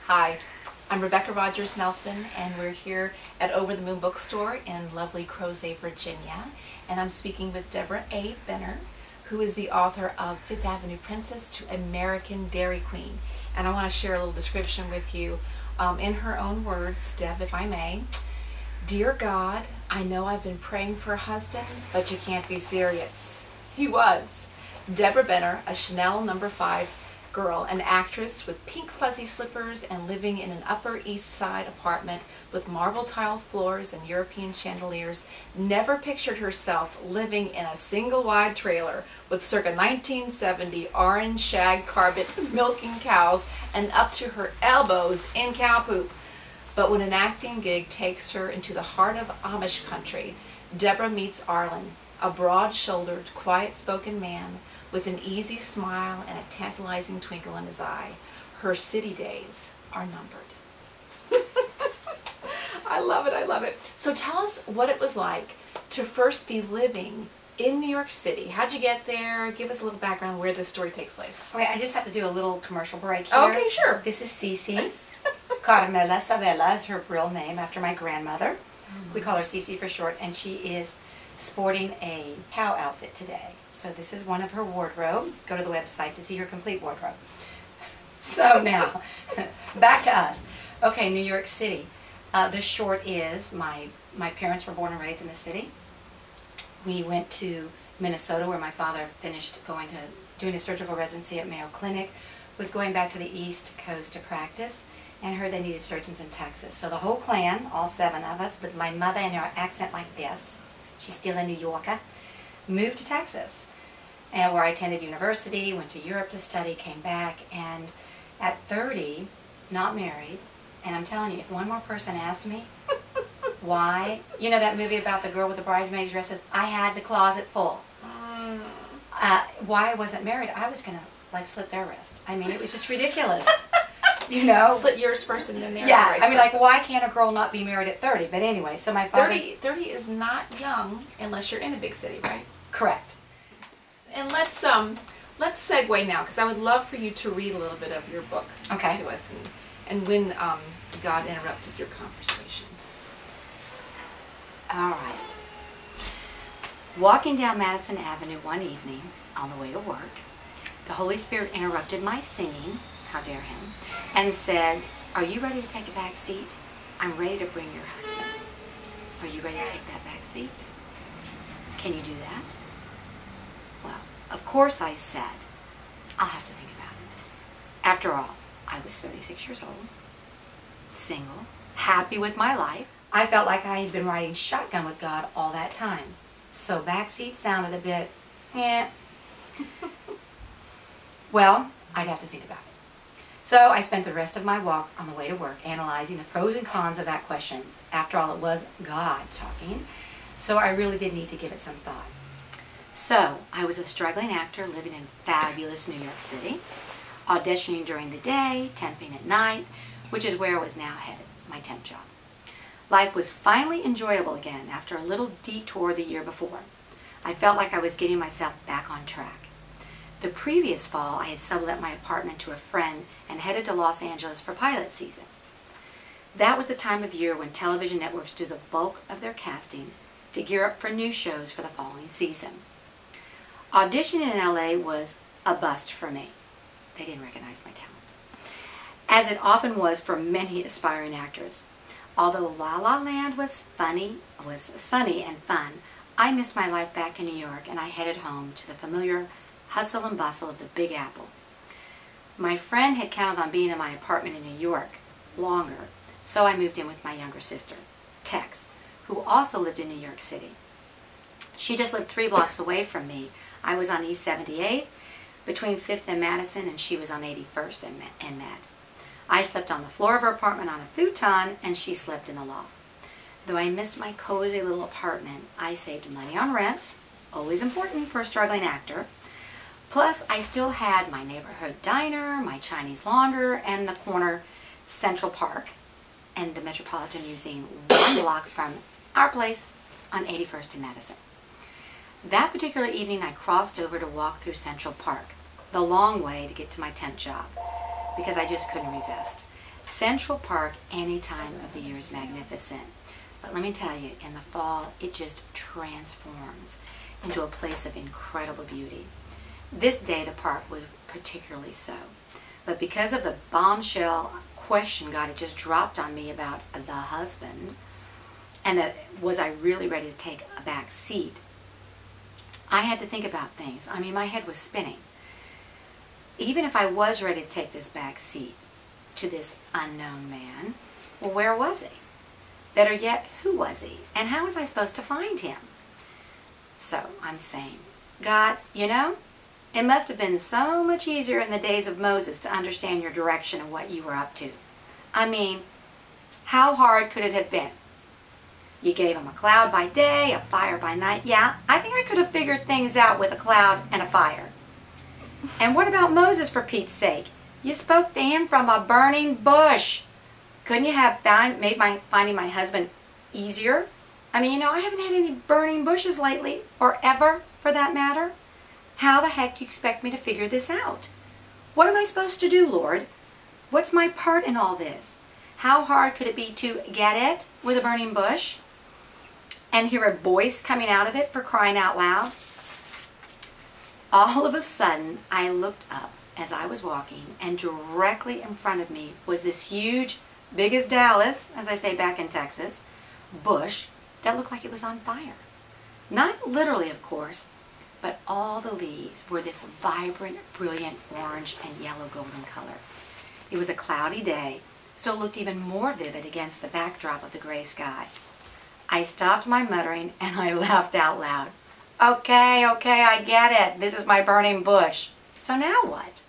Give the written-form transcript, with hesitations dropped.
Hi, I'm Rebecca Rogers Nelson, and we're here at Over the Moon Bookstore in lovely Crozet, Virginia. And I'm speaking with Deborah A. Benner, who is the author of Fifth Avenue Princess to American Dairy Queen. And I want to share a little description with you in her own words, Deb, if I may. Dear God, I know I've been praying for a husband, but you can't be serious. He was. Deborah Benner, a Chanel No. 5 girl, an actress with pink fuzzy slippers and living in an Upper East Side apartment with marble tile floors and European chandeliers, never pictured herself living in a single wide trailer with circa 1970 orange shag carpets milking cows and up to her elbows in cow poop. But when an acting gig takes her into the heart of Amish country, Deborah meets Arlen, a broad-shouldered, quiet-spoken man with an easy smile and a tantalizing twinkle in his eye. Her city days are numbered. I love it, I love it. So tell us what it was like to first be living in New York City. How'd you get there? Give us a little background where this story takes place. Okay, I just have to do a little commercial break here. Okay, sure. This is Cece. Carmela Sabella is her real name after my grandmother. We call her Cece for short, and she is sporting a cow outfit today. So this is one of her wardrobe. Go to the website to see her complete wardrobe. So now, back to us. Okay, New York City. The short is my parents were born and raised in the city. We went to Minnesota where my father finished doing a surgical residency at Mayo Clinic, was going back to the East Coast to practice, and heard they needed surgeons in Texas. So the whole clan, all 7 of us, with my mother and her accent like this, she's still a New Yorker, moved to Texas, and where I attended university, went to Europe to study, came back, and at 30, not married, and I'm telling you, if one more person asked me why, you know that movie about the girl with the bridesmaid dresses, I had the closet full. Why I wasn't married, I was going to like slit their wrist. I mean, it was just ridiculous. You know? Slit yours first and then theirs. Yeah, I mean, like, why can't a girl not be married at 30? But anyway, so my father... 30 is not young unless you're in a big city, right? Correct. And let's segue now, because I would love for you to read a little bit of your book to us, and when God interrupted your conversation. All right. Walking down Madison Avenue one evening on the way to work, the Holy Spirit interrupted my singing, how dare him, and said, "Are you ready to take a back seat? I'm ready to bring your husband. Are you ready to take that back seat? Can you do that?" Well, of course I said, "I'll have to think about it." After all, I was 36 years old, single, happy with my life. I felt like I had been riding shotgun with God all that time. So backseat sounded a bit, Well, I'd have to think about it. So I spent the rest of my walk on the way to work analyzing the pros and cons of that question. After all, it was God talking, so I really did need to give it some thought. So I was a struggling actor living in fabulous New York City, auditioning during the day, temping at night, which is where I was now headed, my temp job. Life was finally enjoyable again after a little detour the year before. I felt like I was getting myself back on track. The previous fall, I had sublet my apartment to a friend and headed to Los Angeles for pilot season. That was the time of year when television networks do the bulk of their casting to gear up for new shows for the following season. Auditioning in LA was a bust for me. They didn't recognize my talent, as it often was for many aspiring actors. Although La La Land was sunny and fun, I missed my life back in New York, and I headed home to the familiar hustle and bustle of the Big Apple. My friend had counted on being in my apartment in New York longer, so I moved in with my younger sister, Tex, who also lived in New York City. She just lived 3 blocks away from me. I was on East 78th, between 5th and Madison, and she was on 81st and Mad. I slept on the floor of her apartment on a futon, and she slept in the loft. Though I missed my cozy little apartment, I saved money on rent, always important for a struggling actor. Plus, I still had my neighborhood diner, my Chinese laundry, and the corner Central Park, and the Metropolitan Museum 1 block from our place on 81st and Madison. That particular evening, I crossed over to walk through Central Park, the long way to get to my temp job, because I just couldn't resist. Central Park any time of the year is magnificent. But let me tell you, in the fall, it just transforms into a place of incredible beauty. This day, the park was particularly so. But because of the bombshell question God had just dropped on me about the husband, and that was I really ready to take a back seat, I had to think about things. I mean, my head was spinning. Even if I was ready to take this back seat to this unknown man, well, where was he? Better yet, who was he? And how was I supposed to find him? So I'm saying, God, you know, it must have been so much easier in the days of Moses to understand your direction and what you were up to. I mean, how hard could it have been? You gave him a cloud by day, a fire by night. Yeah, I think I could have figured things out with a cloud and a fire. And what about Moses, for Pete's sake? You spoke to him from a burning bush. Couldn't you have made finding my husband easier? I mean, you know, I haven't had any burning bushes lately, or ever, for that matter. How the heck do you expect me to figure this out? What am I supposed to do, Lord? What's my part in all this? How hard could it be to get it with a burning bush and hear a voice coming out of it, for crying out loud? All of a sudden, I looked up as I was walking, and directly in front of me was this huge, big as Dallas, as I say back in Texas, bush that looked like it was on fire. Not literally, of course, but all the leaves were this vibrant, brilliant orange and yellow golden color. It was a cloudy day, so it looked even more vivid against the backdrop of the gray sky. I stopped my muttering and I laughed out loud. Okay, I get it. This is my burning bush. So now what?